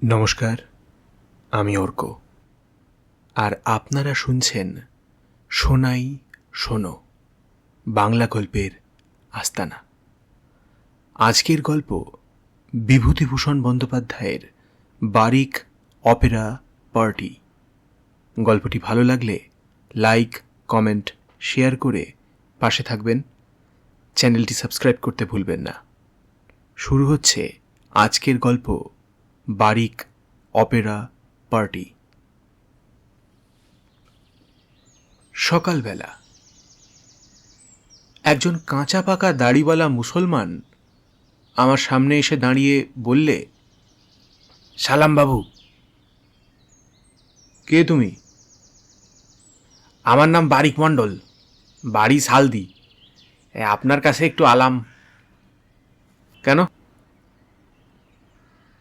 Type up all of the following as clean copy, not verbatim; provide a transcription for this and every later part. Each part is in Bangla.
নমস্কার, আমি অর্ক। আর আপনারা শুনছেন শোনাই শোনো, বাংলা গল্পের আস্তানা। আজকের গল্প বিভূতিভূষণ বন্দ্যোপাধ্যায়ের বারিক অপেরা পার্টি। গল্পটি ভালো লাগলে লাইক, কমেন্ট, শেয়ার করে পাশে থাকবেন। চ্যানেলটি সাবস্ক্রাইব করতে ভুলবেন না। শুরু হচ্ছে আজকের গল্প বারিক অপেরা পার্টি। সকালবেলা একজন কাঁচা পাকা দাড়িওয়ালা মুসলমান আমার সামনে এসে দাঁড়িয়ে বললে, সালাম বাবু। কে তুমি? আমার নাম বারিক মণ্ডল, বাড়ি সালদি। আপনার কাছে একটু আলাম। কেন?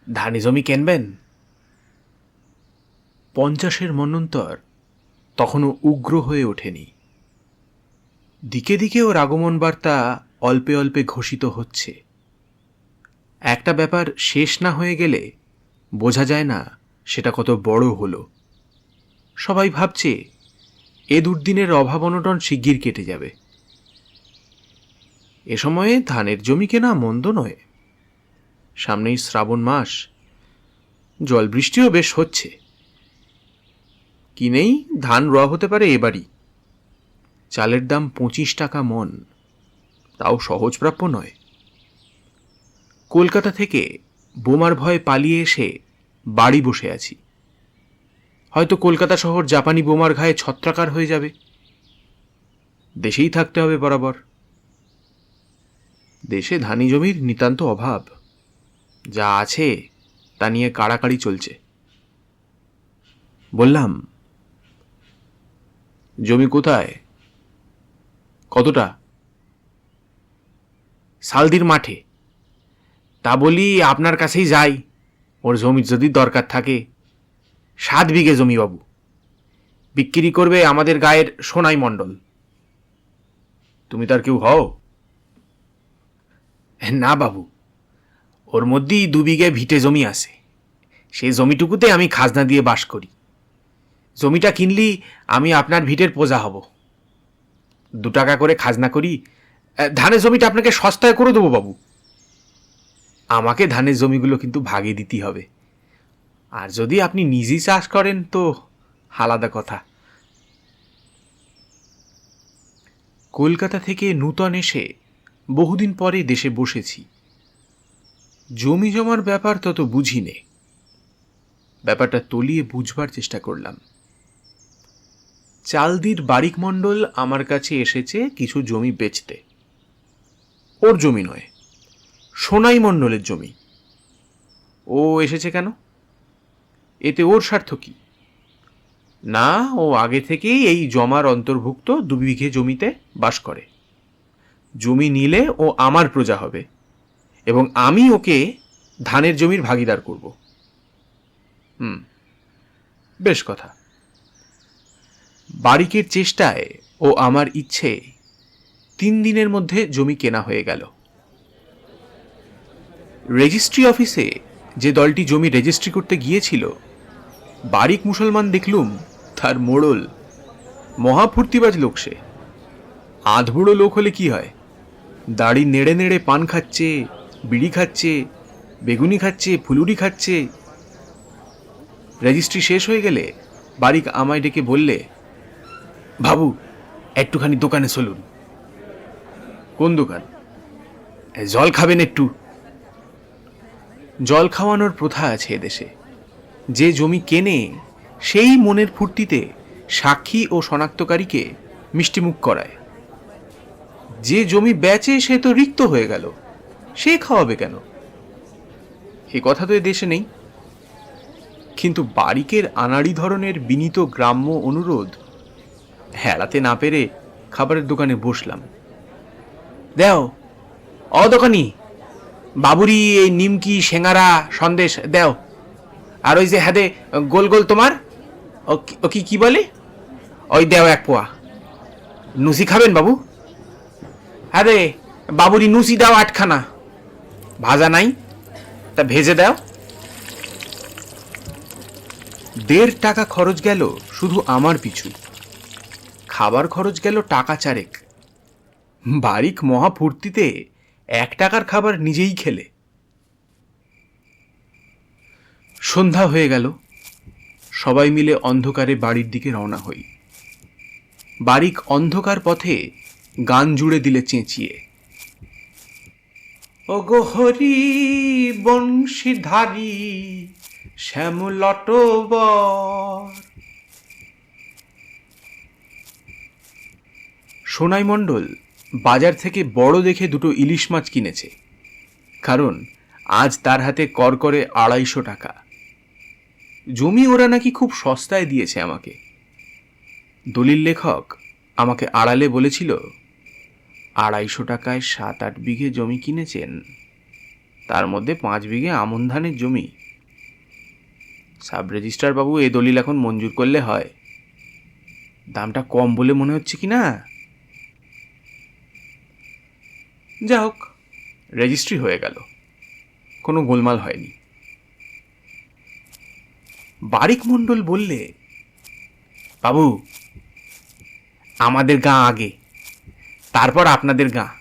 ধানি জমি কিনবেন? 50-এর মন্বন্তর তখনও উগ্র হয়ে ওঠেনি। দিকে দিকে ওর আগমন বার্তা অল্পে অল্পে ঘোষিত হচ্ছে। একটা ব্যাপার শেষ না হয়ে গেলে বোঝা যায় না সেটা কত বড় হলো। সবাই ভাবছে এ দুর্দিনের অভাব অনটন শিগগির কেটে যাবে। এ সময়ে ধানের জমি কেনা মন্দ নয়। সামনেই শ্রাবণ মাস, জল বৃষ্টিও বেশ হচ্ছে। কিনেই ধান রোয়া হতে পারে এবারই। চালের দাম 25 টাকা মন, তাও সহজপ্রাপ্য নয়। কলকাতা থেকে বোমার ভয়ে পালিয়ে এসে বাড়ি বসে আছি। হয়তো কলকাতা শহর জাপানি বোমার ঘায়ে ছত্রাকার হয়ে যাবে। দেশেই থাকতে হবে বরাবর। দেশে ধানি জমির নিতান্ত অভাব। যা আছে তা নিয়ে কাড়াকাড়ি চলছে। বললাম, জমি কোথায়? কতটা? সালদির মাঠে। তা বলি আপনার কাছেই যাই, ওর জমি যদি দরকার থাকে। 7 বিঘে জমি বাবু। বিক্রি করবে আমাদের গায়ের সোনাই মণ্ডল। তুমি তার কেউ হও? না বাবু, ওর মধ্যেই 2 বিঘে ভিটে জমি আছে। সেই জমিটুকুতে আমি খাজনা দিয়ে বাস করি। জমিটা কিনলি আমি আপনার ভিটের প্রজা হব। 2 টাকা করে খাজনা করি। ধানের জমিটা আপনাকে সস্তায় করে দেবো বাবু। আমাকে ধানের জমিগুলো কিন্তু ভাগে দিতে হবে। আর যদি আপনি নিজেই চাষ করেন তো আলাদা কথা। কলকাতা থেকে নূতন এসে বহুদিন পরে দেশে বসেছি। জমি জমার ব্যাপার তত বুঝি নে। ব্যাপারটা তলিয়ে বুঝবার চেষ্টা করলাম। চালদির বারিক মণ্ডল আমার কাছে এসেছে কিছু জমি বেচতে। ওর জমি নয়, সোনাই মণ্ডলের জমি। ও এসেছে কেন? এতে ওর স্বার্থ কি? না, ও আগে থেকেই এই জমার অন্তর্ভুক্ত 2 বিঘে জমিতে বাস করে। জমি নিলে ও আমার প্রজা হবে এবং আমি ওকে ধানের জমির ভাগিদার করব। বেশ কথা। বারিকের চেষ্টায় ও আমার ইচ্ছে 3 দিনের মধ্যে জমি কেনা হয়ে গেল। রেজিস্ট্রি অফিসে যে দলটি জমি রেজিস্ট্রি করতে গিয়েছিল, বারিক মুসলমান দেখলুম তার মোড়ল। মহাফূর্তিবাজ লোক সে। আধবুড়ো লোক হলে কি হয়, দাড়ি নেড়ে নেড়ে পান খাচ্ছে, বিড়ি খাচ্ছে, বেগুনি খাচ্ছে, ফুলুরি খাচ্ছে। রেজিস্ট্রি শেষ হয়ে গেলে বারিক আমায় ডেকে বললে, বাবু একটুখানি দোকানে চলুন। কোন দোকান? জল খাবেন একটু। জল খাওয়ানোর প্রথা আছে এদেশে। যে জমি কেনে সেই মনের ফুর্তিতে সাক্ষী ও শনাক্তকারীকে মিষ্টিমুখ করায়। যে জমি বেচে সে তো রিক্ত হয়ে গেল, সে খাওয়াবে কেন? এ কথা তো এ দেশে নেই। কিন্তু বারিকের আনাড়ি ধরনের বিনীত গ্রাম্য অনুরোধ এড়াতে না পেরে খাবারের দোকানে বসলাম। দেও অ দোকানি, বাবুরি এই নিমকি, সেঙ্গারা, সন্দেশ দেও। আর ওই যে হাতে গোল গোল তোমার, ও কি বলে, ওই দেও 1 পোয়া। নুসি খাবেন বাবু? আরে বাবুরি নুসি দাও 8খানা। ভাজা নাই তা ভেজে দাও। 1.5 টাকা খরচ গেল শুধু আমার পিছু। খাবার খরচ গেল টাকা 4। বারিক মহা ফুর্তিতে 1 টাকার খাবার নিজেই খেলে। সন্ধ্যা হয়ে গেল। সবাই মিলে অন্ধকারে বাড়ির দিকে রওনা হই। বারিক অন্ধকার পথে গান জুড়ে দিলে চেঁচিয়ে, ওগো হরি বংশীধারী শ্যামলটবর। সোনাই মণ্ডল বাজার থেকে বড় দেখে 2 ইলিশ মাছ কিনেছে, কারণ আজ তার হাতে করকরে 250 টাকা। জমি ওরা নাকি খুব সস্তায় দিয়েছে আমাকে। দলিল লেখক আমাকে আড়ালে বলেছিল 250 টাকায় 7-8 বিঘে জমি কিনেছেন, তার মধ্যে 5 বিঘে আমন ধানের জমি। সাব রেজিস্ট্রার বাবু এই দলিল এখন মঞ্জুর করলে হয়। দামটা কম বলে মনে হচ্ছে কি না? যা হোক, রেজিস্ট্রি হয়ে গেল, কোনো গোলমাল হয়নি। বারিক মণ্ডল বললে, বাবু আমাদের গাঁ আগে, তারপর আপনাদের গাঁ।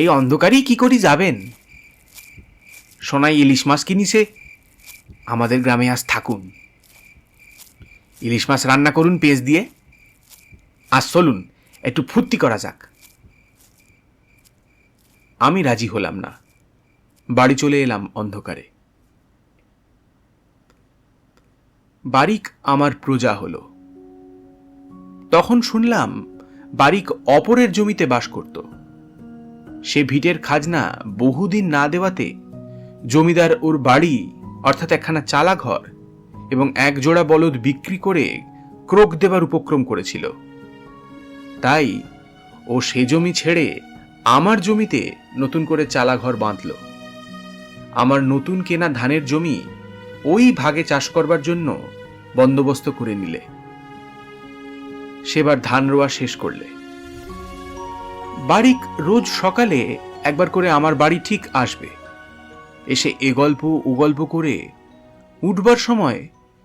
এই অন্ধকারেই কি করি যাবেন? সোনাই ইলিশ মাছ কিনিছে, আমাদের গ্রামে আজ থাকুন। ইলিশ মাছ রান্না করুন পেঁয়াজ দিয়ে। আজ চলুন একটু ফুর্তি করা যাক। আমি রাজি হলাম না, বাড়ি চলে এলাম অন্ধকারে। বারিক আমার প্রজা হলো। তখন শুনলাম বারিক অপরের জমিতে বাস করত। সে ভিটের খাজনা বহুদিন না দেওয়াতে জমিদার ওর বাড়ি অর্থাৎ একখানা চালা ঘর এবং 1 জোড়া বলদ বিক্রি করে ক্রোক দেবার উপক্রম করেছিল। তাই ও সে জমি ছেড়ে আমার জমিতে নতুন করে চালা ঘর বাঁধল। আমার নতুন কেনা ধানের জমি ওই ভাগে চাষ করবার জন্য বন্দোবস্ত করে নিলে। সেবার ধান রোয়া শেষ করলে। বারিক রোজ সকালে একবার করে আমার বাড়ি ঠিক আসবে, এসে এ গল্প ও গল্প করে উঠবার সময়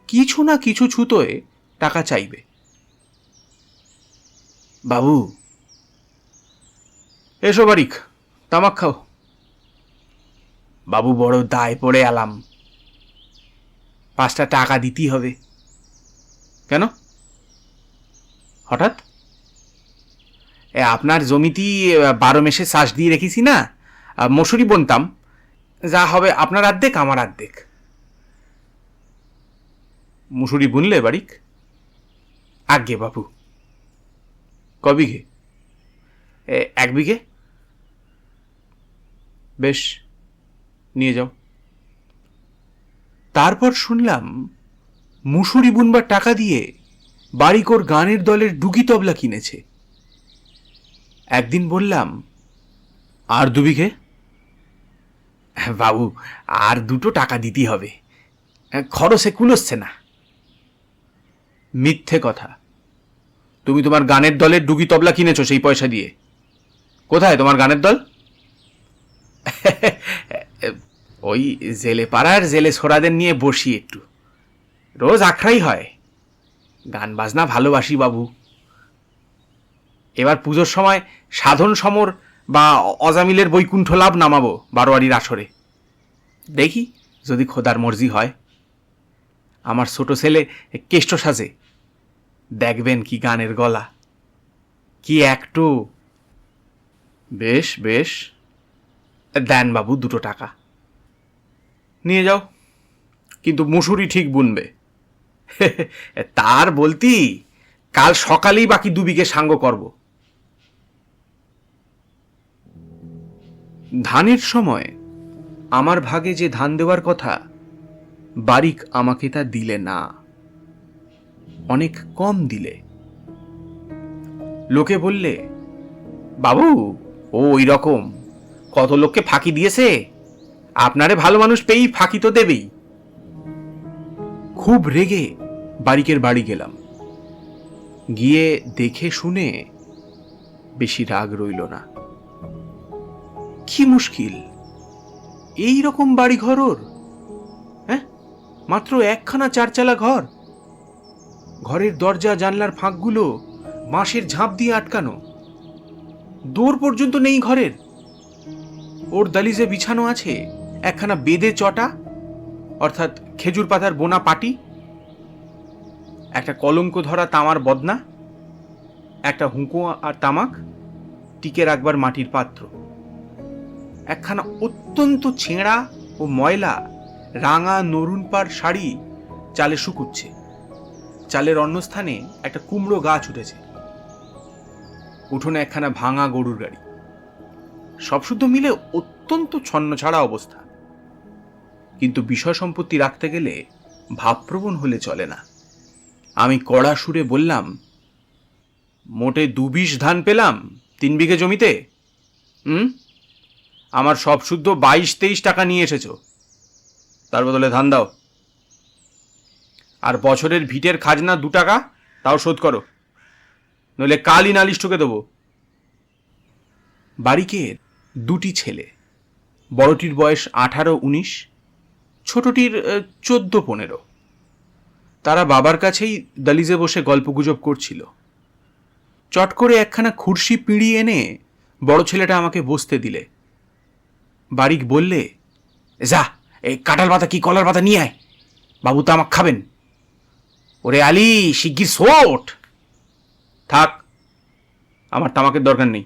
কিছু না কিছু ছুতোয় টাকা চাইবে। বাবু, এসো বারিক, তামাক খাও। বাবু, বড় দায় পড়ে এলাম, 5টা টাকা দিতেই হবে। কেন হঠাৎ? আপনার জমিটি 12 মেসে চাষ দিয়ে রেখেছি না, মসুরি বুনতাম, যা হবে আপনার অর্ধেক আমার অর্ধেক। মুসুরি বুনলে বারিক? আজ্ঞে বাবু। ক বিঘে? 1 বিঘে। বেশ, নিয়ে যাও। তারপর শুনলাম মুসুরি বুনবার টাকা দিয়ে বারিক ওর গানের দলের ডুগি তবলা কিনেছে। একদিন বললাম, আর 2 বিঘে? বাবু, আর 2 টাকা দিতে হবে, খরচে কুলোচ্ছে না। মিথ্যে কথা। তুমি তোমার গানের দলের ডুগি তবলা কিনেছো সেই পয়সা দিয়ে। কোথায় তোমার গানের দল? ওই জেলে পাড়ার জেলে ছোড়াদের নিয়ে বসি, একটু রোজ আখড়াই হয়। গান বাজনা ভালোবাসি বাবু। এবার পুজোর সময় সাধন সমর বা অজামিলের বৈকুণ্ঠ লাভ নামাবো বারোয়ারির আসরে। দেখি যদি খোদার মর্জি হয়। আমার ছোট ছেলে কেষ্ট সাজে, দেখবেন কি গানের গলা, কি একটু। বেশ বেশ, দেন বাবু 2 টাকা। নিয়ে যাও, কিন্তু মুসুরি ঠিক বুনবে। তার বলতি কাল সকালেই বাকি 2 বিঘে সাঙ্গ করব। ধানের সময় আমার ভাগে যে ধান দেওয়ার কথা, বারিক আমাকে তা দিলে না, অনেক কম দিলে। লোকে বললে, বাবু ও ওই রকম, কত লোককে ফাঁকি দিয়েছে, আপনারে ভালো মানুষ পেয়েই ফাঁকি তো দেবেই। খুব রেগে বারিকের বাড়ি গেলাম। গিয়ে দেখে শুনে বেশি রাগ রইল না। কি মুশকিল, এই রকম বাড়ি ঘর ওর? হ্যাঁ, মাত্র একখানা চারচালা ঘর। ঘরের দরজা জানলার ফাঁকগুলো বাঁশের ঝাঁপ দিয়ে আটকানো, দৌড় পর্যন্ত নেই ঘরের। ওর দালিজে বিছানো আছে একখানা বেদে চটা, অর্থাৎ খেজুর পাতার বোনা পাটি, একটা কলঙ্ক ধরা তামার বদনা, একটা হুঁকো আর তামাক, টিকে রাখবার মাটির পাত্র, একখানা অত্যন্ত ছেঁড়া ও ময়লা রাঙা নরুনপার শাড়ি চালে শুকুচ্ছে। চালের অন্যস্থানে একটা কুমড়ো গাছ উঠেছে। উঠোনে একখানা ভাঙা গরুর গাড়ি। সব শুদ্ধ মিলে অত্যন্ত ছন্নছাড়া অবস্থা। কিন্তু বিষয় সম্পত্তি রাখতে গেলে ভাবপ্রবণ হলে চলে না। আমি কড়া সুরে বললাম, মোটে ২ ধান পেলাম ৩ বিঘে জমিতে। আমার সব শুদ্ধ ২২-২৩ টাকা নিয়ে এসেছ, তার বদলে ধান দাও। আর বছরের ভিটের খাজনা ২ টাকা, তাও শোধ করো, নইলে কালই নালিশ ঠুকে দেবো। বারিকের ২টি ছেলে, বড়টির বয়স ১৮-১৯, ছোটটির ১৪-১৫। তারা বাবার কাছেই দালিজে বসে গল্পগুজব করছিল। চট করে একখানা খুরশি পিঁড়ি এনে বড় ছেলেটা আমাকে বসতে দিলে। বারিক বললে, যা এই কাঁঠাল পাতা কি কলার পাতা নিয়ে আয়, বাবু তো আমাকে খাবেন। ওরে আলি, শিগগির সোট। থাক, আমার তামাকের দরকার নেই।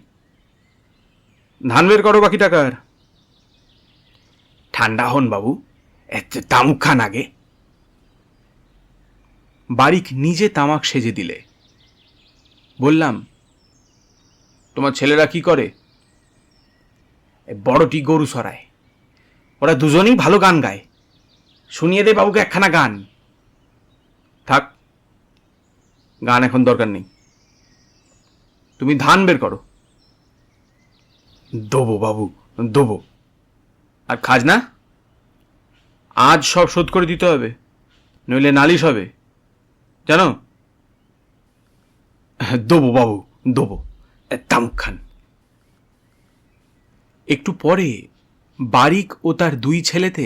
ধান বের করো বাকি টাকার। ঠান্ডা হন বাবু, তামুক খান আগে। বারিক নিজে তামাক সেজে দিলে। বললাম, তোমার ছেলেরা কি করে? বড়টি গরু সরায়। ওরা দুজনেই ভালো গান গায়। শুনিয়ে দে বাবুকে একখানা গান। থাক, গান এখন দরকার নেই। তুমি ধান বের করো। দেবো বাবু, দেবো। আর খাজনা আজ সব শোধ করে দিতে হবে, নইলে নালিশ হবে, জানো? দেবো বাবু, দেবো। তামুক খান। একটু পরে বারিক ও তার 2 ছেলেতে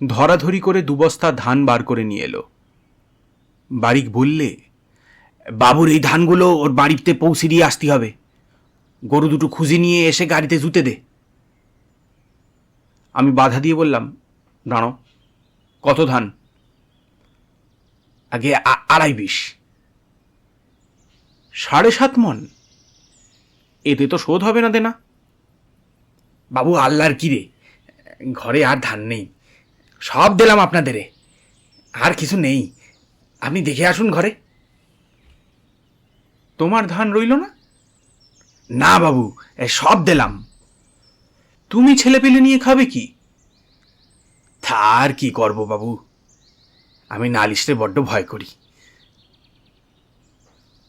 ধরাধরি করে 2 বস্তা ধান বার করে নিয়ে এলো। বারিক বললে, বাবুর এই ধানগুলো ওর বাড়িতে পৌঁছে দিয়ে আসতে হবে। গরু দুটো খুঁজে নিয়ে এসে গাড়িতে জুতে দে। আমি বাধা দিয়ে বললাম, দাঁড়ো, কত ধান? আগে 2.5 7.5 মণ। এতে তো শোধ হবে না দেনা। বাবু আল্লাহর কি রে, ঘরে আর ধান নেই, সব দিলাম আপনাদের, আর কিছু নেই, আপনি দেখে আসুন ঘরে। তোমার ধান রইল না? না বাবু, সব দিলাম। তুমি ছেলে পেলে নিয়ে খাবে কি? তার কি করব বাবু, আমি নালিশে বড্ড ভয় করি।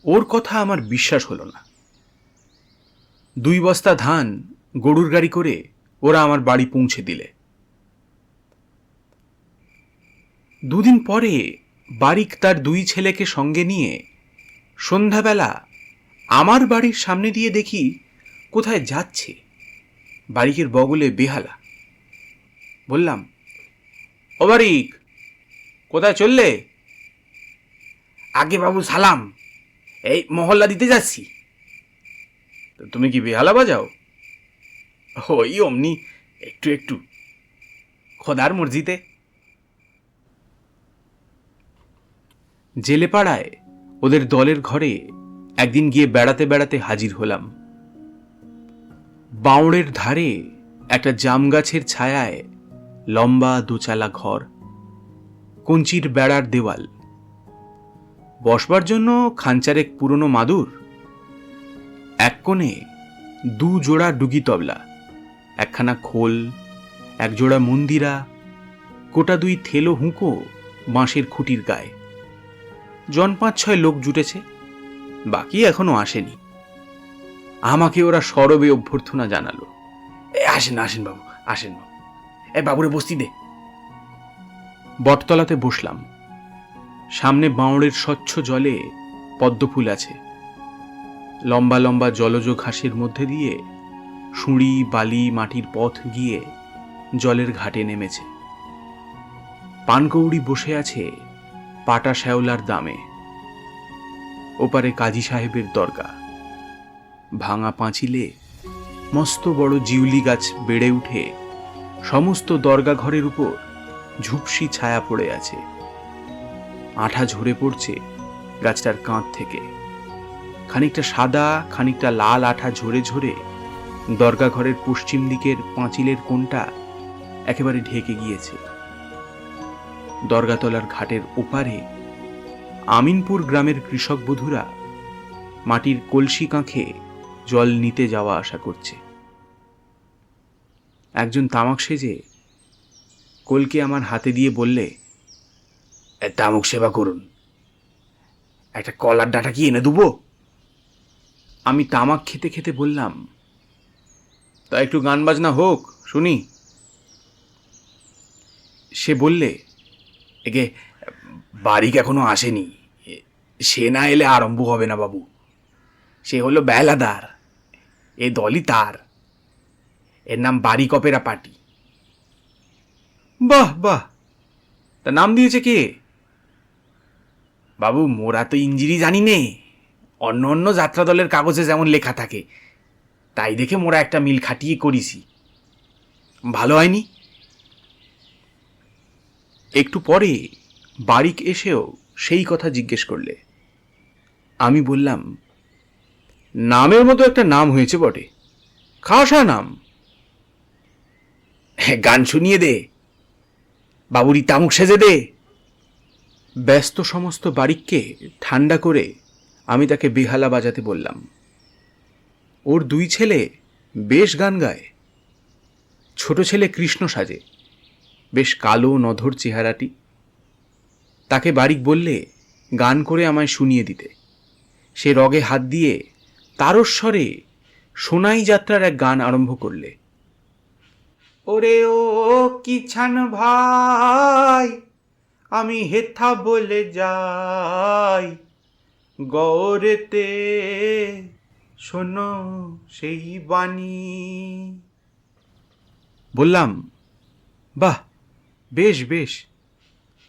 ওর কথা আমার বিশ্বাস হলো না। 2 বস্তা ধান গরুর গাড়ি করে ওরা আমার বাড়ি পৌঁছে দিলে। 2 দিন পরে বারিক তার 2 ছেলেকে সঙ্গে নিয়ে সন্ধ্যাবেলা আমার বাড়ির সামনে দিয়ে দেখি কোথায় যাচ্ছে। বারিকের বগলে বেহালা। বললাম, ও বারিক, কোথায় চললে? আগে বাবু সালাম, এই মহল্লা দিতে যাচ্ছি। তুমি কি বেহালা বাজাও? ওই অমনি একটু একটু, খোদার মর্জিতে। জেলেপাড়ায় ওদের দলের ঘরে একদিন গিয়ে বেড়াতে বেড়াতে হাজির হলাম। বাঁওড়ের ধারে একটা জাম গাছের ছায়ায় লম্বা 2 চালা ঘর, কঞ্চির বেড়ার দেওয়াল, বসবার জন্য খাঞ্চারেক পুরনো মাদুর, এক কোণে 2 জোড়া ডুগি তবলা, একখানা খোল, 1 জোড়া মন্দিরা, গোটা 2 থেলো হুঁকো বাঁশের খুঁটির গায়ে। জন 5-6 লোক জুটেছে, বাকি এখনো আসেনি। আমাকে ওরা সরবে অভ্যর্থনা জানালো। আসেন আসেন বাবু, আসেন বাবু, বাবুরে বসতি দে। বটতলাতে বসলাম। সামনে বাঁওড়ের স্বচ্ছ জলে পদ্মফুল আছে। লম্বা লম্বা জলজ ঘাসের মধ্যে দিয়ে শুঁড়ি বালি মাটির পথ গিয়ে জলের ঘাটে নেমেছে। পানকৌড়ি বসে আছে পাটা শ্যাওলার দামে। ওপারে কাজী সাহেবের দরগা। ভাঙা পাঁচিলে মস্ত বড় জিউলি গাছ বেড়ে উঠে সমস্ত দরগা ঘরের উপর ঝুপসি ছায়া পড়ে আছে। আঠা ঝরে পড়ছে গাছটার কাঁধ থেকে। খানিকটা সাদা, খানিকটা লাল আঠা ঝরে ঝরে দরগা ঘরের পশ্চিম দিকের পাঁচিলের কোণটা একেবারে ঢেকে গিয়েছে। দরগাতলার ঘাটের ওপারে আমিনপুর গ্রামের কৃষক বধূরা মাটির কলসি কাঁখে জল নিতে যাওয়া আসা করছে। একজন তামাক সেজে কলকে আমার হাতে দিয়ে বললে, তামুক সেবা করুন, একটা কলার ডাঁটা কি এনে দেবো? আমি তামাক খেতে খেতে বললাম, তা একটু গান বাজনা হোক শুনি। সে বললে, একে বারিক এখনো আসেনি, সে না এলে আরম্ভ হবে না বাবু। সে হলো বেলাদার, এ দলই তার। এর নাম বারিক অপেরা পার্টি। বাহ বাহ, তা নাম দিয়েছে কে? বাবু মোরা তো ইঞ্জিরি জানি নে, অন্য অন্য যাত্রা দলের কাগজে যেমন লেখা থাকে তাই দেখে মোরা একটা মিল খাটিয়ে করিছি। ভালো হয়নি? একটু পরে বারিক এসেও সেই কথা জিজ্ঞেস করলে। আমি বললাম, নামের মতো একটা নাম হয়েছে বটে, খাসা নাম। গান শুনিয়ে দে, বাবুরি তামুক সেজে দে। ব্যস্ত সমস্ত বারিককে ঠান্ডা করে আমি তাকে বেহালা বাজাতে বললাম। ওর দুই ছেলে বেশ গান গায়। ছোট ছেলে কৃষ্ণ সাজে, বেশ কালো নধর চেহারাটি। তাকে বারিক বললে গান করে আমায় শুনিয়ে দিতে। সে রগে হাত দিয়ে তারস্বরে সোনাই যাত্রার এক গান আরম্ভ করলে। ওরে ও কিছান ভাই, আমি হেথা বলে যাই, গৌরেতে শোনো সেই বাণী। বললাম, বাহ, বেশ বেশ,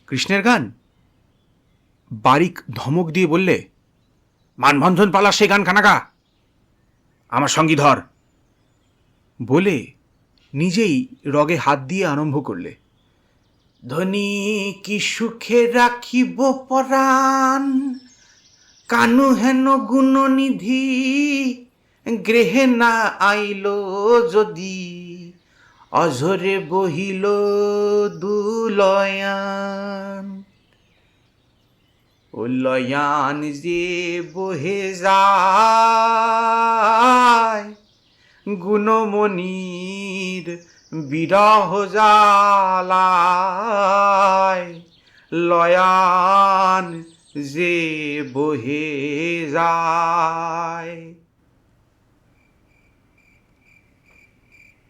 কৃষ্ণের গান? বারিক ধমক দিয়ে বললে, মানভঞ্জন পালার সে গান খানাকা, আমার সঙ্গী ধর। বলে নিজেই রগে হাত দিয়ে আরম্ভ করলে। ধনী কি সুখে রাখিব পরাণ, কানু হেন গুণনিধি, গৃহে না আইল যদি, অঝরে বহিল দুলয়ান। ও লয়ান যে বহে যায়, গুণমণির বিরহ জালায়, লয়ান যে বহে যায়।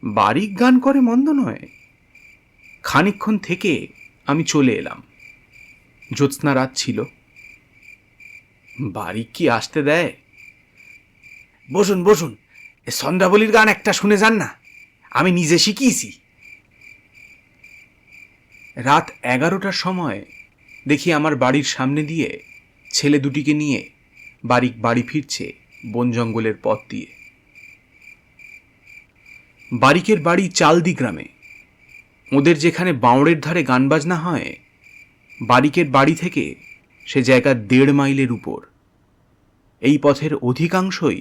বারিক গান করে মন্দ নয়। খানিকক্ষণ থেকে আমি চলে এলাম। জ্যোৎস্না রাত ছিল। বারিক কি আসতে দেয়? বসুন বসুন, সন্ধ্যাবলীর গান একটা শুনে যান না, আমি নিজে শিখিয়েছি। রাত 11টার সময় দেখি আমার বাড়ির সামনে দিয়ে ছেলে দুটিকে নিয়ে বারিক বাড়ি ফিরছে বন জঙ্গলের পথ দিয়ে। বারিকের বাড়ি চালদি গ্রামে। ওদের যেখানে বাঁওড়ের ধারে গান বাজনা হয়, বারিকের বাড়ি থেকে সে জায়গা 1.5 মাইলের উপর। এই পথের অধিকাংশই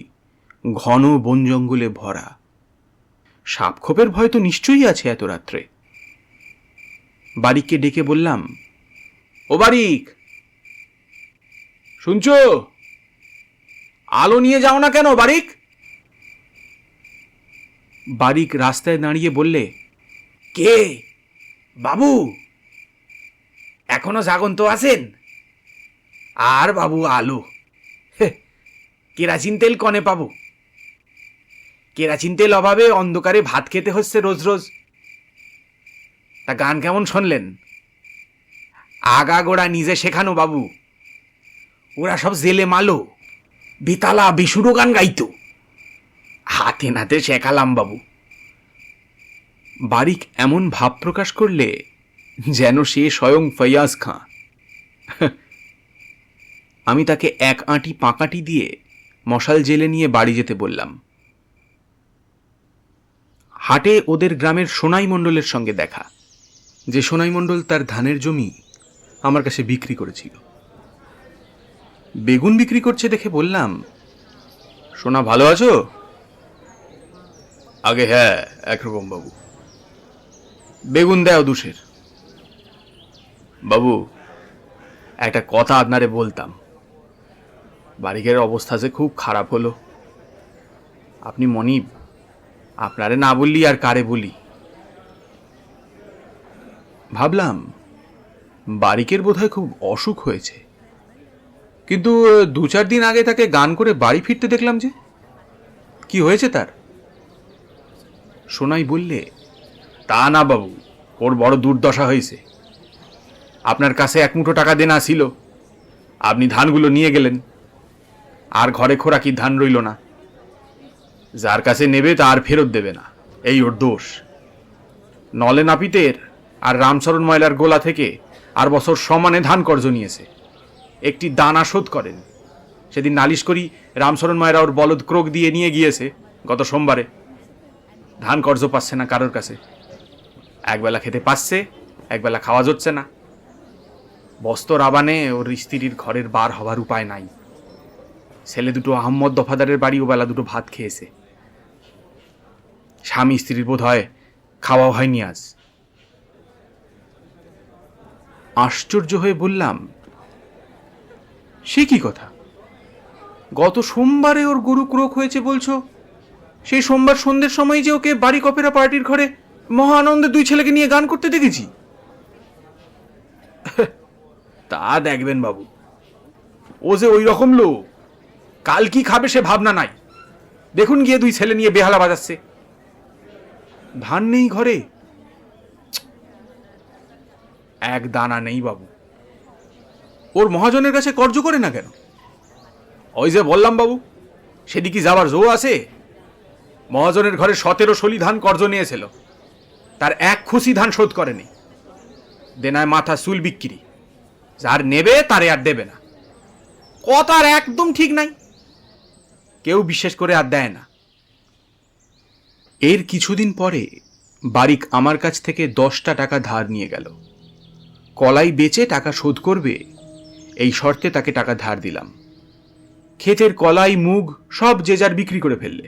ঘন বন জঙ্গলে ভরা। সাপখোপের ভয় তো নিশ্চয়ই আছে এত রাত্রে। বারিককে ডেকে বললাম, ও বারিক, শুনছো? আলো নিয়ে যাও না কেন বারিক? বারিক রাস্তায় দাঁড়িয়ে বললে, কে বাবু? এখনো জাগন্ত আছেন? আর বাবু আলো, কেরাচিন তেল কনে পাবো? কেরাচিন তেল অভাবে অন্ধকারে ভাত খেতে হচ্ছে রোজ রোজ। তা গান কেমন শুনলেন? আগাগোড়া নিজে শেখানো বাবু। ওরা সব জেলে মালো, বিতালা বিশুরো গান গাইতো, হাতে নাতে শেখালাম বাবু। বারিক এমন ভাব প্রকাশ করলে যেন সে স্বয়ং ফৈয়াজ খাঁ। আমি তাকে এক আঁটি পাকাটি দিয়ে মশাল জেলে নিয়ে বাড়ি যেতে বললাম। হাটে ওদের গ্রামের সোনাই মণ্ডলের সঙ্গে দেখা, যে সোনাই মণ্ডল তার ধানের জমি আমার কাছে বিক্রি করেছিল। বেগুন বিক্রি করছে দেখে বললাম, সোনা ভালো আছো? আগে হ্যাঁ একরকম বাবু। বেগুন দেও দুশের। বাবু, একটা কথা আপনারে বলতাম। বাড়িঘরের অবস্থা যে খুব খারাপ হলো। আপনি মনিব, আপনারে না বললি আর কারে বলি। ভাবলাম বারিকের বোধহয় খুব অসুখ হয়েছে, কিন্তু 2-4 দিন আগে তাকে গান করে বাড়ি ফিরতে দেখলাম যে। কি হয়েছে তার? সোনাই বললে, তা না বাবু, ওর বড় দুর্দশা হয়েছে। আপনার কাছে 1 মুঠো টাকা দেনা ছিল, আপনি ধানগুলো নিয়ে গেলেন, আর ঘরে খোরাকি ধান রইল না। যার কাছে নেবে তা আর ফেরত দেবে না, এই ওর দোষ। নলে নাপিতের আর রামচরণ ময়লার গোলা থেকে আর বছর সমানে ধান কর্জ নিয়েছে, একটি দানা শোধ করেন। সেদিন নালিশ করি রামচরণ ময়রা ওর বলদ ক্রোক দিয়ে নিয়ে গিয়েছে গত সোমবারে। ধান কর্জ পাচ্ছে না কারোর কাছে, একবেলা খেতে পাচ্ছে, একবেলা খাওয়া যাচ্ছে না। বস্তর আবানে ওর স্ত্রীর ঘরের বার হবার উপায় নাই। ছেলে দুটো আহম্মদ দফাদারের বাড়ি ওবেলা দুটো ভাত খেয়েছে। স্বামী স্ত্রীর বোধ হয় খাওয়াও হয়নি আজ। আশ্চর্য হয়ে বললাম, সে কি কথা? গত সোমবারে ওর গরু ক্রোক হয়েছে বলছো, সেই সোমবার সন্ধ্যের সময় যে ওকে বাড়ি কপেরা পার্টির ঘরে মহা আনন্দে 2 ছেলেকে নিয়ে গান করতে দেখেছি। তা দেখবেন বাবু, ও যে ওই রকম লোক, কাল কি খাবে সে ভাবনা নাই। দেখুন গিয়ে 2 ছেলে নিয়ে বেহালা বাজাচ্ছে। ধান নেই ঘরে? এক দানা নেই বাবু। ওর মহাজনের কাছে কর্জ করে না কেন? ওই যে বললাম বাবু, সেদিকে যাবার জো আছে। মহাজনের ঘরে 17 শলি ধান কর্জ নিয়েছিল, তার 1 খুশি ধান শোধ করেনি। দেনায় মাথা চুল বিক্রি, যার নেবে তারে আর দেবে না। কথার একদম ঠিক নাই, কেউ বিশ্বাস করে আর দেয় না। এর কিছুদিন পরে বারিক আমার কাছ থেকে 10টা টাকা ধার নিয়ে গেল। কলাই বেচে টাকা শোধ করবে এই শর্তে তাকে টাকা ধার দিলাম। ক্ষেতের কলাই মুগ সব যে যার বিক্রি করে ফেললে।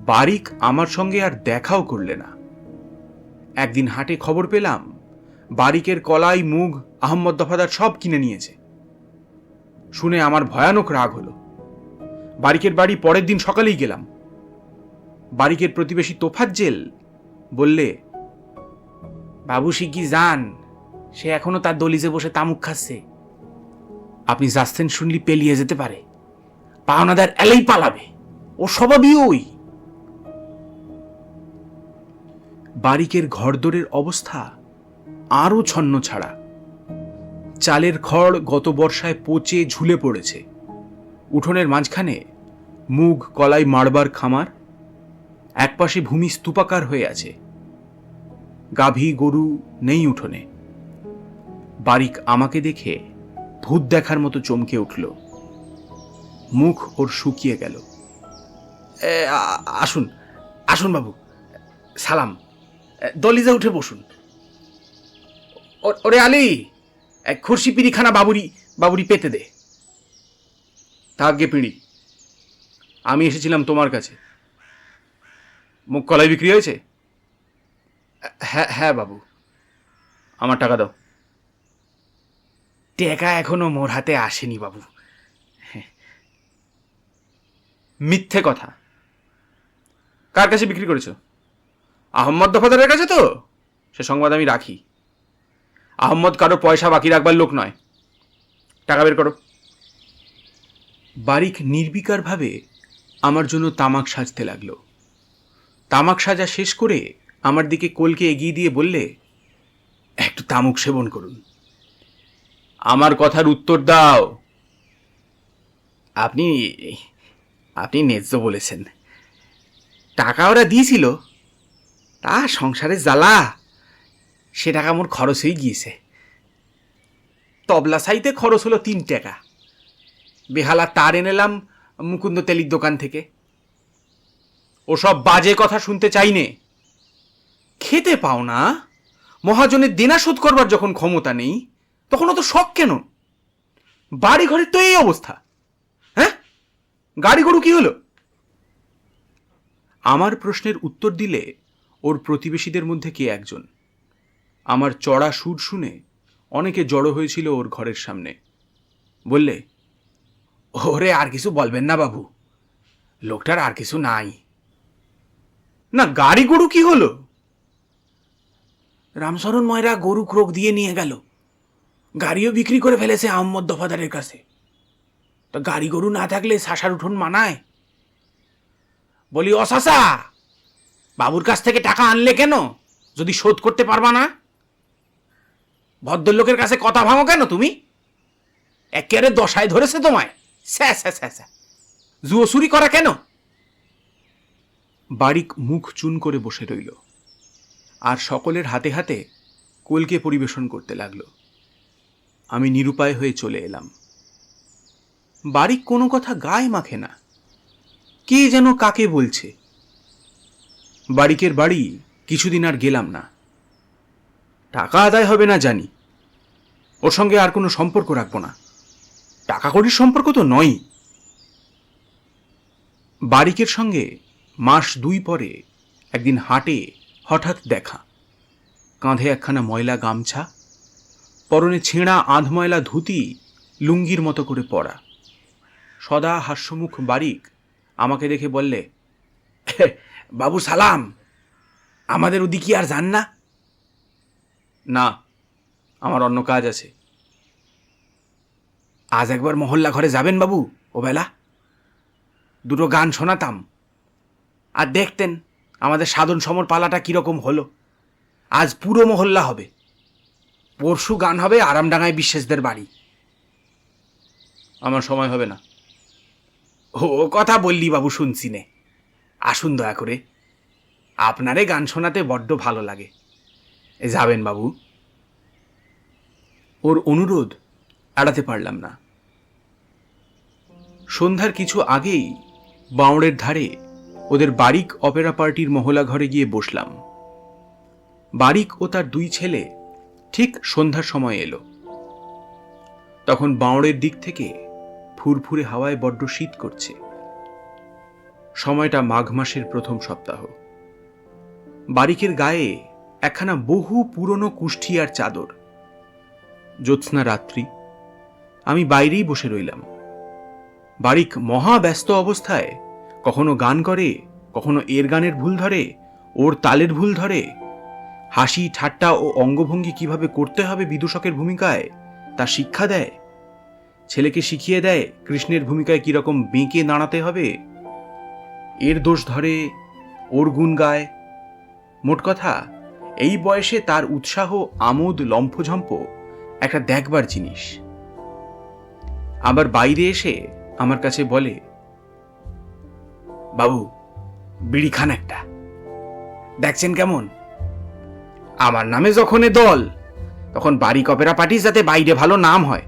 বারিক আমার সঙ্গে আর দেখাও করলে না। একদিন হাটে খবর পেলাম বারিকের কলাই মুগ আহম্মদ দফাদার সব কিনে নিয়েছে। শুনে আমার ভয়ানক রাগ হলো। বারিকের বাড়ি পরের দিন সকালেই গেলাম। বারিকের প্রতিবেশী তোফাজ্জেল বললে, বাবু শিগগি যান, সে এখনো তার দলিজে বসে তামুক খাচ্ছে। আপনি যাচ্ছেন শুনলি পেলিয়ে যেতে পারে, পাওনাদার এলেই পালাবে, ও স্বভাবই ওই। বারিকের ঘরদোরের অবস্থা আরো ছন্ন ছাড়া। চালের খড় গত বর্ষায় পচে ঝুলে পড়েছে। উঠোনের মাঝখানে মুগ কলাই মাড়বার খামার, একপাশে ভূমি স্তূপাকার হয়ে আছে। গাভী গরু নেই উঠোনে। বারিক আমাকে দেখে ভূত দেখার মতো চমকে উঠল। মুখ ওর শুকিয়ে গেল। আসুন আসুন বাবু, সালাম, দলিজে উঠে বসুন। ওরে আলী, এক খুরশি পিড়িখানা বাবুরি পেতে দে। থাকবে পিঁড়ি, আমি এসেছিলাম তোমার কাছে। মুখ কলাই বিক্রি হয়েছে? হ্যাঁ হ্যাঁ বাবু। আমার টাকা দাও। টাকা এখনো মোর হাতে আসেনি বাবু। মিথ্যে কথা। কার কাছে বিক্রি করেছ? আহম্মদ দফাদারের কাছে তো? সে সংবাদ আমি রাখি। আহম্মদ কারো পয়সা বাকি রাখবার লোক নয়। টাকা বের করো। বারিক নির্বিকারভাবে আমার জন্য তামাক সাজতে লাগলো। তামাক সাজা শেষ করে আমার দিকে কোলকে এগিয়ে দিয়ে বললে, একটু তামুক সেবন করুন। আমার কথার উত্তর দাও। আপনি আপনি ন্যায্য বলেছেন। টাকা ওরা দিয়েছিল, তা সংসারে জ্বালা, সে টাকা মোর খরচ হয়ে গিয়েছে। তবলা সাইতে খরচ হলো 3 টাকা। বেহালা তার এনেলাম মুকুন্দ তেলির দোকান থেকে। ওসব বাজে কথা শুনতে চাই নে। খেতে পাও না, মহাজনের দেনা শোধ করবার যখন ক্ষমতা নেই, তখন অত শখ কেন? বাড়ি ঘরের তো এই অবস্থা। হ্যাঁ, গাড়ি গরু কি হলো? আমার প্রশ্নের উত্তর দিলে ওর প্রতিবেশীদের মধ্যে কে একজন। আমার চড়া সুর শুনে অনেকে জড়ো হয়েছিল ওর ঘরের সামনে। বললে, ওরে আর কিছু বলবেন না বাবু, লোকটার আর কিছু নাই। না, গাড়ি গরু কি হলো? রামশরণ ময়রা গরু ক্রোক দিয়ে নিয়ে গেল, গাড়িও বিক্রি করে ফেলেছে আহম্মদ দফাদারের কাছে। তা গাড়ি গরু না থাকলে শাসার উঠোন মানায়? বলি, ও শাসা, বাবুর কাছ থেকে টাকা আনলে কেন যদি শোধ করতে পারবা না? ভদ্রলোকের কাছে কথা ভাঙো কেন তুমি? একেবারে দশায় ধরেছে তোমায়। জুয়ো চুরি করা কেন? বারিক মুখ চুন করে বসে রইল, আর সকলের হাতে হাতে কলকে পরিবেশন করতে লাগল। আমি নিরুপায় হয়ে চলে এলাম। বারিক কোনো কথা গায়ে মাখে না, কে যেন কাকে বলছে। বারিকের বাড়ি কিছুদিন আর গেলাম না। টাকা আদায় হবে না জানি, ওর সঙ্গে আর কোনো সম্পর্ক রাখবো না। টাকা কড়ির সম্পর্ক তো নয়। বারিকের সঙ্গে মাস 2 পরে একদিন হাটে হঠাৎ দেখা। কাঁধে একখানা ময়লা গামছা, পরনে ছেঁড়া আধময়লা ধুতি লুঙ্গির মতো করে পরা। সদা হাস্যমুখ বারিক আমাকে দেখে বললে, বাবু সালাম, আমাদের ওদিকে আর যান না? না, আমার অন্য কাজ আছে। আজ একবার মহল্লা ঘরে যাবেন বাবু? ও বেলা 2 গান শোনাতাম, আর দেখতেন আমাদের সাধন সমর পালাটা কিরকম হলো। আজ পুরো মহল্লা হবে, পরশু গান হবে আরামডাঙ্গায় বিশ্বাসদের বাড়ি। আমার সময় হবে না। ও কথা বললি বাবু, শুনছি নে। আসুন দয়া করে, আপনারে গান শোনাতে বড্ড ভালো লাগে। যাবেন বাবু। ওর অনুরোধ এড়াতে পারলাম না। সন্ধ্যার কিছু আগেই বাউড়ের ধারে ওদের বারিক অপেরা পার্টির মহলা ঘরে গিয়ে বসলাম। বারিক ও তার 2 ছেলে ঠিক সন্ধ্যার সময় এলো। তখন বাউড়ের দিক থেকে ফুরফুরে হাওয়ায় বড্ড শীত করছে। সময়টা মাঘ মাসের প্রথম সপ্তাহ। বারিকের গায়ে একখানা বহু পুরনো কুষ্ঠিয়ার চাদর। জ্যোৎস্না রাত্রি। আমি বাইরেই বসে রইলাম। বারিক মহা ব্যস্ত অবস্থায় কখনো গান করে, কখনো এর গানের ভুল ধরে, ওর তালের ভুল ধরে। হাসি ঠাট্টা ও অঙ্গভঙ্গি কিভাবে করতে হবে বিদূষকের ভূমিকায় তা শিক্ষা দেয়। ছেলেকে শিখিয়ে দেয় কৃষ্ণের ভূমিকায় কিরকম বেঁকে দাঁড়াতে হবে। এর দোষ ধরে, ওর গুণ গায়। মোট কথা, এই বয়সে তার উৎসাহ, আমোদ, লম্ফঝম্প একটা দেখবার জিনিস। আবার বাইরে এসে আমার কাছে বলে, বাবু বিড়ি খান একটা, দেখছেন কেমন? আমার নামে যখন এ দল, তখন বারিক অপেরা পার্টি যাতে বাইরে ভালো নাম হয়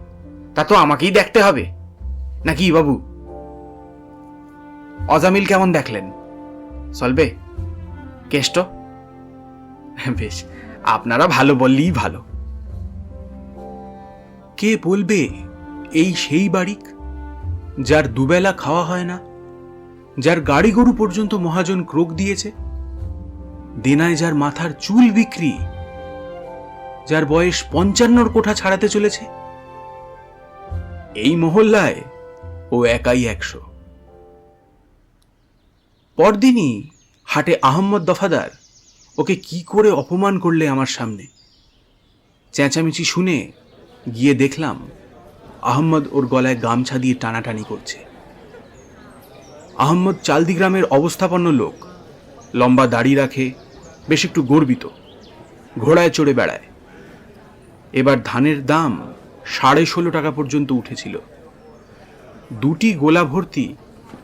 তা তো আমাকেই দেখতে হবে নাকি বাবু? অজামিল কেমন দেখলেন? চলবে? কেষ্ট? বেশ, আপনারা ভালো বললেই ভালো। কে বলবে এই সেই বারিক, যার দুবেলা খাওয়া হয় না, যার গাড়ি গরু পর্যন্ত মহাজন ক্রোক দিয়েছে, দেনায় যার মাথার চুল বিক্রি, যার বয়স 55 কোঠা ছাড়াতে চলেছে। এই মহল্লায় ও একাই 100। পরদিনই হাটে আহম্মদ দফাদার ওকে কি করে অপমান করলে আমার সামনে। চেঁচামেচি শুনে গিয়ে দেখলাম আহম্মদ ওর গলায় গামছা দিয়ে টানাটানি করছে। আহম্মদ চালদি গ্রামের অবস্থাপন্ন লোক, লম্বা দাড়ি রাখে, বেশ একটু গর্বিত, ঘোড়ায় চড়ে বেড়ায়। এবার ধানের দাম 16.5 টাকা পর্যন্ত উঠেছিল। 2টি গোলা ভর্তি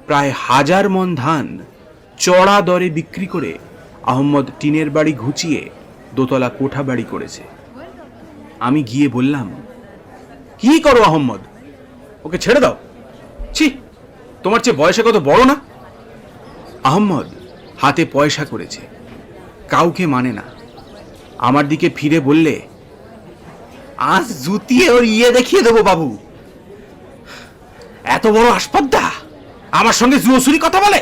প্রায় 1000 মণ ধান চড়া দরে বিক্রি করে আহম্মদ টিনের বাড়ি ঘুচিয়ে দোতলা কোঠা বাড়ি করেছে। আমি গিয়ে বললাম, কি করো আহম্মদ, ওকে ছেড়ে দাও, ছি, তোমার চেয়ে বয়সে কত বড় না। আহম্মদ হাতে পয়সা করেছে, কাউকে মানে না। আমার দিকে ফিরে বললে, আজ জুতিয়ে ওর দেখিয়ে দেবো বাবু। এত বড় আসপদ্দা আমার সঙ্গে জুয়োসুরি কথা বলে।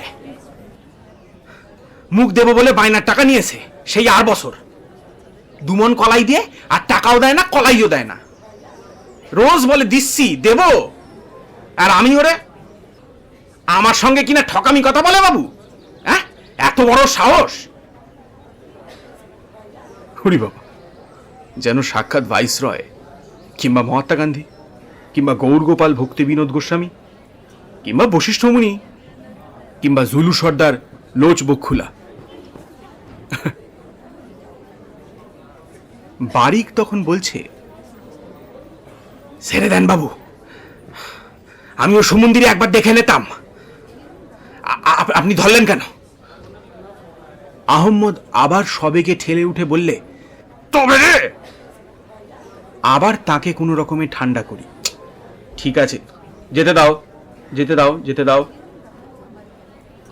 মুখ দেবো বলে বায়নার টাকা নিয়েছে সেই 8 বছর, 2 মণ কলাই দিয়ে, আর টাকাও দেয় না, কলাইও দেয় না। রোজ বলে দিচ্ছি দেব, আর আমি ওরে আমার সঙ্গে কিনা ঠকামি কথা বলে বাবু। হ্যাঁ, এত বড় সাহস! হরি বাবা, যেন সাক্ষাৎ ভাইসরয়, কিংবা মহাত্মা গান্ধী, কিংবা গৌর গোপাল ভক্তি বিনোদ গোস্বামী, কিংবা বশিষ্ঠ মুনি, কিংবা জুলু সর্দার লোচ বক্ষুলা। বারিক তখন বলছে, ছেড়ে দেন বাবু, আমি ও সমুদ্রে একবার দেখে নিতাম, আপনি ধরলেন কেন? আহম্মদ আবার সবেগে ঠেলে উঠে বললে, তবে রে। আবার তাকে কোনো রকমে ঠান্ডা করি, ঠিক আছে, যেতে দাও, যেতে দাও, যেতে দাও।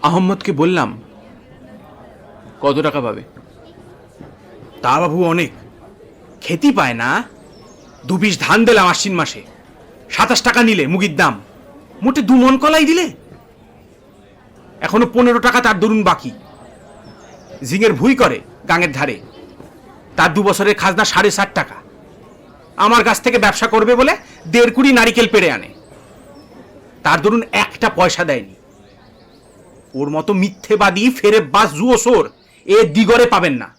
আহম্মদকে বললাম, কত টাকা পাবে? তা বাবু অনেক, খেতে পায় না। 2 পিস ধান দিলাম আশ্বিন মাসে, 27 টাকা নিলে মুগির দাম, মোটে 2 মণ কলাই দিলে। এখনো 15 টাকা তার দরুন বাকি। ঝিঙের ভুই করে গাঙের ধারে, তার 2 বছরের খাজনা 60.5 টাকা। আমার কাছ থেকে ব্যবসা করবে বলে 1.5 কুড়ি নারিকেল পেড়ে আনে, তার দরুন একটা পয়সা দেয়নি। ওর মতো মিথ্যেবাদী ফেরে বাস জুয়োসোর এ দিগরে পাবেন না।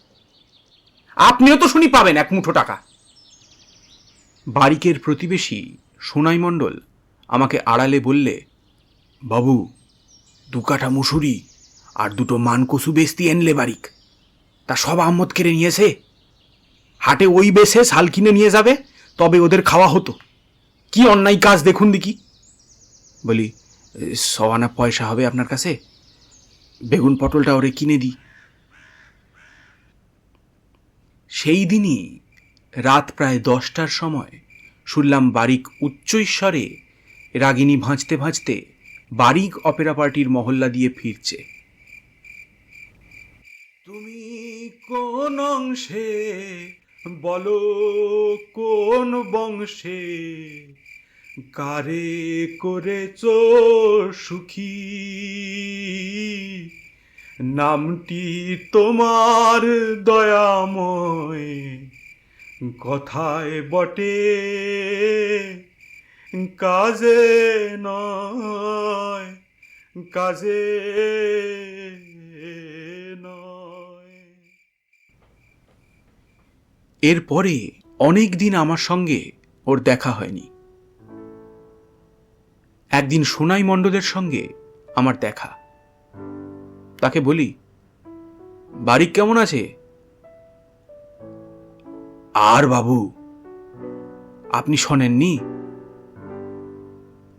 আপনিও তো শুনি পাবেন 1 মুঠো টাকা। বারিকের প্রতিবেশী সোনাই মণ্ডল আমাকে আড়ালে বললে, বাবু 2 কাঠা মুসুরি আর 2টো মানকসু বেস্তি এনলে বারিক, তা সব আহম্মদ কেড়ে নিয়েছে। হাটে ওই বেশে শাল কিনে নিয়ে যাবে, তবে ওদের খাওয়া হতো। কি অন্যায় কাজ দেখুন দেখি। বলি, 100 আনা পয়সা হবে আপনার কাছে? বেগুন পটলটা ওরে কিনে দিই। সেই দিনই রাত প্রায় 10টার সময় শুনলাম বারিক উচ্চৈস্বরে রাগিনী ভাঁজতে ভাঁজতে বারিক অপেরা পার্টির মহল্লা দিয়ে ফিরছে। তুমি কোন অংশে বলো, কোন বংশে কারে করেছ সুখী, নামটি তোমার দয়াময়, কথায় বটে কাজে নয়, কাজে নয়। এরপরে অনেক দিন আমার সঙ্গে ওর দেখা হয়নি। একদিন সোনাই মণ্ডলের সঙ্গে আমার দেখা। তাকে বলি, বারিক কেমন আছে? আর বাবু, আপনি শোনেননি?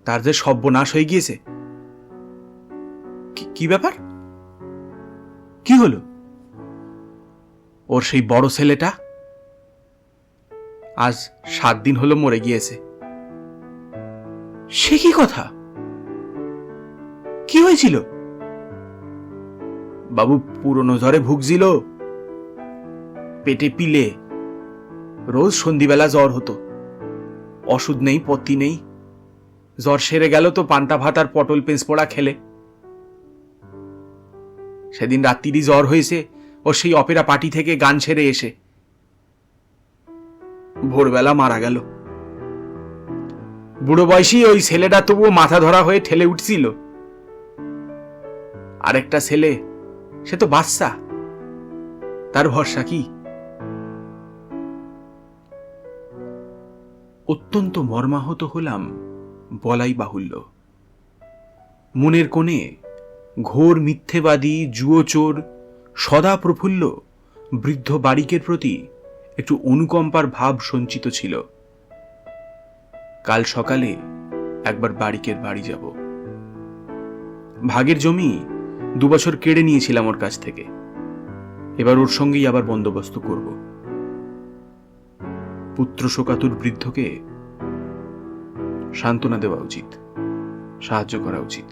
তার যে সর্বনাশ হয়ে গিয়েছে। কি ব্যাপার? কি হলো? ওর সেই বড় ছেলেটা আজ 7 দিন হলো মরে গিয়েছে। সে কি কথা? কি হয়েছিল? বাবু পুরনো জ্বরে ভুগছিল, পেটে পিলে, রোজ সন্ধিবেলা জ্বর হতো। ওষুধ নেই, পত্তি নেই। জ্বর সেরে গেল তো পান্তা ভাত আর পটল পেঁচ পোড়া খেলে। সেদিন রাত্রিরই জ্বর হয়েছে ও সেই অপেরা পার্টি থেকে গান ছেড়ে এসে ভোরবেলা মারা গেল। বুড়ো বয়সী ওই ছেলেটা তবুও মাথা ধরা হয়ে ঠেলে উঠছিল। আরেকটা ছেলে, সে তো বাচ্চা, তার ভরসা কি? অত্যন্ত মর্মাহত হলাম বলাই বাহুল্য। মনের কোণে ঘোর মিথ্যেবাদী জুয়োচোর সদা প্রফুল্ল বৃদ্ধ বারিকের প্রতি একটু অনুকম্পার ভাব সঞ্চিত ছিল। কাল সকালে একবার বারিকের বাড়ি যাব। ভাগের জমি 2 বছর কেড়ে নিয়েছিলাম ওর কাছ থেকে, এবার ওর সঙ্গেই আবার বন্দোবস্ত করব। পুত্র শোকাতুর বৃদ্ধকে সান্ত্বনা দেওয়া উচিত, সাহায্য করা উচিত।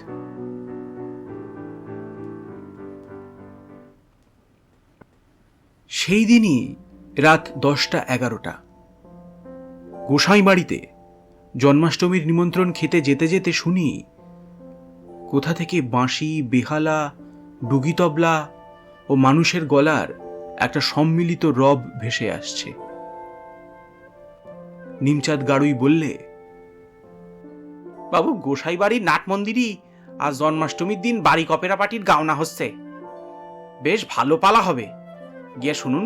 সেই দিনই রাত 10টা-11টা গোসাই বাড়িতে জন্মাষ্টমীর নিমন্ত্রণ খেতে যেতে যেতে শুনি কোথা থেকে বাঁশি, বেহালা, ডুগি তবলা ও মানুষের গলার একটা সম্মিলিত রব ভেসে আসছে। নিমচাঁদ গাড়ুই বললে, বাবু, গোসাই বাড়ির নাট মন্দিরই আজ জন্মাষ্টমীর দিন বাড়ি কপেরা পার্টির গাওনা হচ্ছে, বেশ ভালো পালা হবে, গিয়ে শুনুন।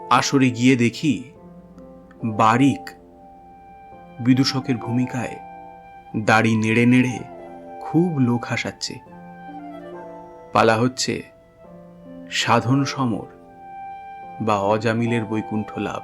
আসরে গিয়ে দেখি বারিক বিদূষকের ভূমিকায় দাড়ি নেড়ে নেড়ে খুব লোক হাসাচ্ছে। পালা হচ্ছে সাধন সমর বা অজামিলের বৈকুণ্ঠ লাভ।